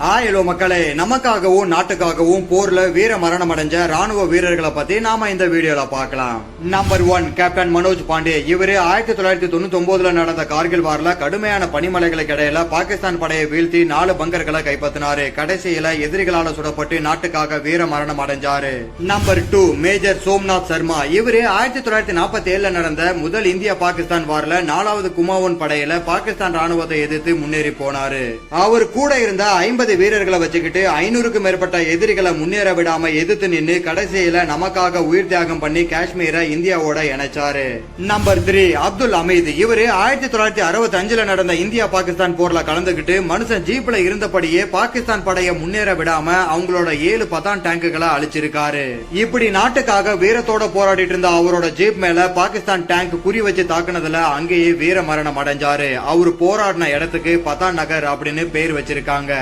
Hello மக்களே, நமக்காகவும் நாட்டுக்காகவும் போர்ல வீர மரணம் அடைஞ்ச ராணுவ வீரர்களை பத்தி நாம இந்த வீடியோல பார்க்கலாம். Number 1 captain Manoj Pandey. இவரு 1999 நடந்த கார்கில் வார்ல கடுமையான பனிமலைகளுக்கு இடையில பாகிஸ்தான் படையை வீழ்த்தி 4 பங்கர்களை கைப்பற்றினாரு. கடைசியில எதிரிகளால சுடப்பட்டு நாட்டுக்காக வீர மரணம் அடைஞ்சாரு. Number 2 major Somnath Sharma. இவரு 1947 நடந்த முதல் இந்திய பாகிஸ்தான் வார்ல 4வது குமாவூன் படையில பாகிஸ்தான் ராணுவத்தை எதிர்த்து முன்னேறி போனாரு. அவர் கூட இருந்த 50 வீரர்களை வச்சுக்கிட்டு 500க்கும் மேற்பட்ட எதிரிகளை முன்னேற விடாம எதிர்த்து நின்று கடைசியில நமக்காக உயிர் தியாகம் பண்ணி காஷ்மீரை இந்தியாவோட இணைச்சாரு. நம்பர் 3 அப்துல் ஹமீத். இவரு 1965 நடந்த இந்தியா பாகிஸ்தான் போர்ல கலந்துகிட்டு மனுஷன் ஜீப்ல இருந்தபடியே பாகிஸ்தான் படைய முன்னேற விடாம அவங்களோட 7 பதான் டேங்குகளை அழிச்சிருக்காரு. இப்படி நாட்டுக்காக வீரத்தோட போராடிட்டு இருந்த அவரோட ஜீப் மேல பாகிஸ்தான் டேங்க் குறி வச்சு தாக்குனதுல அங்கேயே வீர மரணம் அடைஞ்சாரு. அவரு போராடின இடத்துக்கு பதான் நகர் அப்படின்னு பேர் வச்சிருக்காங்க.